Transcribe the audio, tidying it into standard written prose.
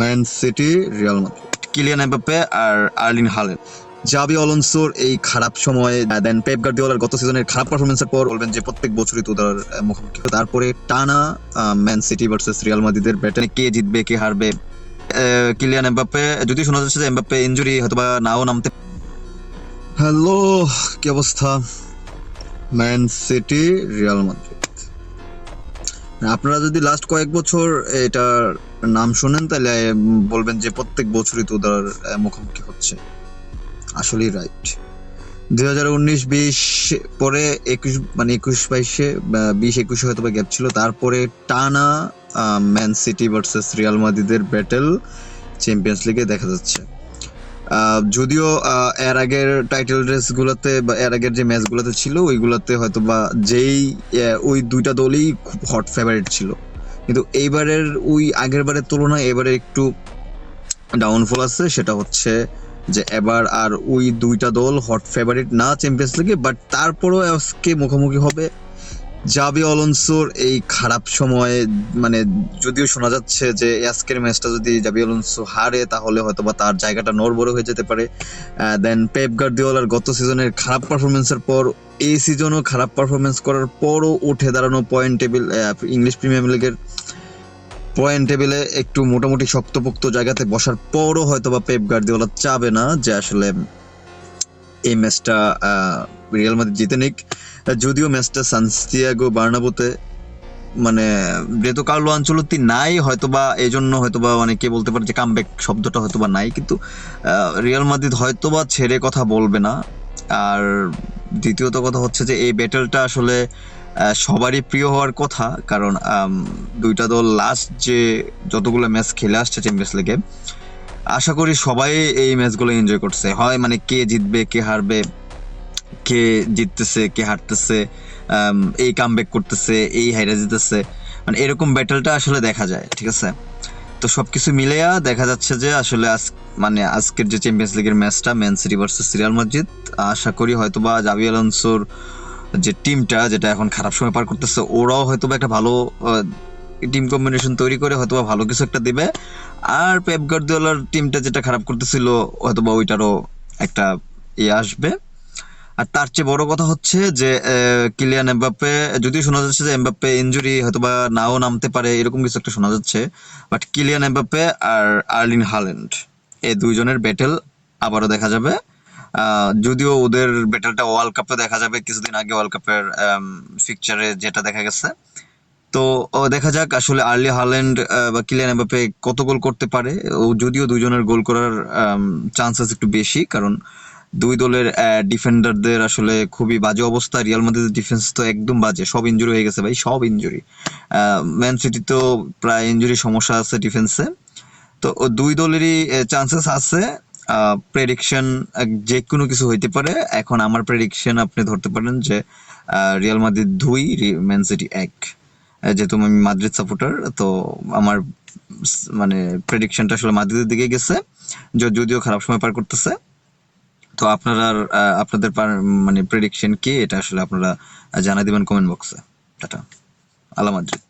Man City, Real Madrid, Kylian Mbappe আর Erling Haaland. Xabi অলonsoর এই খারাপ সময়ে দেন পেপ গার্দিওলার গত সিজনের খারাপ পারফরমেন্সের পর বলবেন যে প্রত্যেক বছরই তো তার মুখোমুখি হয়। তারপরে টানা ম্যান সিটি ভার্সেস রিয়াল মাদ্রিদের ব্যাটে কে জিতবে কে হারবে। কিলিয়ান এমবাপ্পে, যদি শোনা যাচ্ছে যে এমবাপ্পে ইনজুরি হয়তোবা নাও নামতে। হ্যালো, কি অবস্থা? Man City, Real Madrid. আপনারা যদি লাস্ট কয়েক বছর এটার নাম শুনেন তাহলে বলবেন যে প্রত্যেক বছরই তো তার মুখোমুখি হচ্ছে। আসলেই রাইট। 2019-20 পরে 21-22-এ 20-21 হয়তো বা গ্যাপ ছিল, তারপরে টানা ম্যান সিটি ভার্সেস রিয়াল মাদ্রিদের ব্যাটেল চ্যাম্পিয়ন্স লিগে দেখা যাচ্ছে। যদিও এর আগের টাইটেল রেসগুলোতে বা এর আগের যে ম্যাচগুলোতে ছিল ওইগুলোতে হয়তো বা যেই ওই দুইটা দলই খুব হট ফেভারিট ছিল, কিন্তু এইবারের ওই আগের বারের তুলনায় এবারে একটু ডাউনফল আছে। সেটা হচ্ছে যে এবার আর ওই দুইটা দল হট ফেভারিট না চ্যাম্পিয়ন্স লিগে, বাট তারপরও আজকে মুখোমুখি হবে। জাবি অলonsoর এই খারাপ সময়ে, মানে যদিও শোনা যাচ্ছে যে আজকের ম্যাচটা যদি জাবি অলonso হারে তাহলে হয়তোবা তার জায়গাটা নড়বড়ে হয়ে যেতে পারে। দেন পেপ গার্দিওলার গত সিজনের খারাপ পারফরমেন্সের পর এই সিজনও খারাপ পারফরমেন্স করার পরও উঠে দাঁড়ানো পয়েন্ট টেবিল, ইংলিশ প্রিমিয়ার লিগের পয়েন্ট টেবিলে একটু মোটামুটি শক্তপোক্ত জায়গাতে বসার পরও হয়তোবা পেপ গার্দিওলা চাবে না যে আসলে এই ম্যাচটা রিয়াল মাদ্রিদ জিতে নিক। যদিও ম্যাচটা সান্তিয়াগো বার্নাব্যুতে, মানে যেহেতু কার্লো আনচেলত্তি নাই হয়তোবা এই জন্য হয়তোবা অনেকে বলতে পারে যে কামব্যাক শব্দটা হয়তোবা নাই, কিন্তু রিয়াল মাদ্রিদ হয়তোবা ছেড়ে কথা বলবে না। আর দ্বিতীয়ত কথা হচ্ছে যে এই ব্যাটেলটা আসলে সবারই প্রিয় হওয়ার কথা, কারণ দুইটা দল লাস্ট যে যতগুলো ম্যাচ খেলে আসছে চ্যাম্পিয়ন্স লিগে, আশা করি সবাই এই ম্যাচগুলো এনজয় করছে। হয় মানে কে জিতবে কে হারবে, কে জিততেছে কে হারতেছে, এই কামব্যাক করতেছে এই হাইরা জিতেছে, মানে এরকম ব্যাটেলটা আসলে দেখা যায়। ঠিক আছে, তো সবকিছু মিলেয়া দেখা যাচ্ছে যে আসলে মানে আজকের যে চ্যাম্পিয়ন্স লিগের ম্যাচটা Man City versus Real Madrid, আশা করি হয়তোবা জাবি অলonsoর যে টিমটা যেটা এখন খারাপ সময় পার করতেছে ওরাও হয়তোবা একটা ভালো টিম কম্বিনেশন তৈরি করে হয়তোবা ভালো কিছু একটা দিবে। আর পেপ গার্দিওলার টিমটা যেটা খারাপ করতেছিল হয়তোবা ওইটারও একটা আসবে। আর তার চেয়ে বড় কথা হচ্ছে যে কিলিয়ান এমবাপ্পে, যদিও শোনা যাচ্ছে যে এমবাপ্পে ইনজুরি হয়তোবা নাও নামতে পারে এরকম কিছু একটা শোনা যাচ্ছে, বাট কিলিয়ান এমবাপ্পে আর আর্লিং হাল্যান্ড এই দুইজনের ব্যাটেল আবারও দেখা যাবে। যদিও ওদের ব্যাটেলটা ওয়ার্ল্ড কাপে দেখা যাবে, কিছুদিন আগে ওয়ার্ল্ড কাপের ফিকচারে যেটা দেখা গেছে। তো দেখা যাক আসলে আর্লি হাল্যান্ড বা কিলিয়ান এমবাপ্পে কত গোল করতে পারে। ও যদিও দুইজনের গোল করার চান্সেস একটু বেশি, কারণ দুই দলের ডিফেন্ডারদের আসলে খুবই বাজে অবস্থা। রিয়াল মাদ্রিদের ডিফেন্স তো একদম বাজে, সব ইনজুরি হয়ে গেছে ভাই, সব ইনজুরি। ম্যান সিটি তো প্রায় ইনজুরি সমস্যা আছে ডিফেন্সে। তো দুই দলেরই চান্সেস আছে। প্রেডিকশন যে কোনো কিছু হইতে পারে। এখন আমার প্রেডিকশন আপনি ধরতে পারেন যে রিয়াল মাদ্রিদ 2, ম্যান সিটি 1। যেহেতু আমি মাদ্রিদ সাপোর্টার, তো আমার মানে প্রেডিকশনটা আসলে মাদ্রিদের দিকে গেছে, যদিও খারাপ সময় পার করতেছে। তো আপনারা আপনাদের মানে প্রেডিকশন কি, এটা আসলে আপনারা জানাই দিবেন কমেন্ট বক্সে। টাটা, আলা মাদ্রিদ।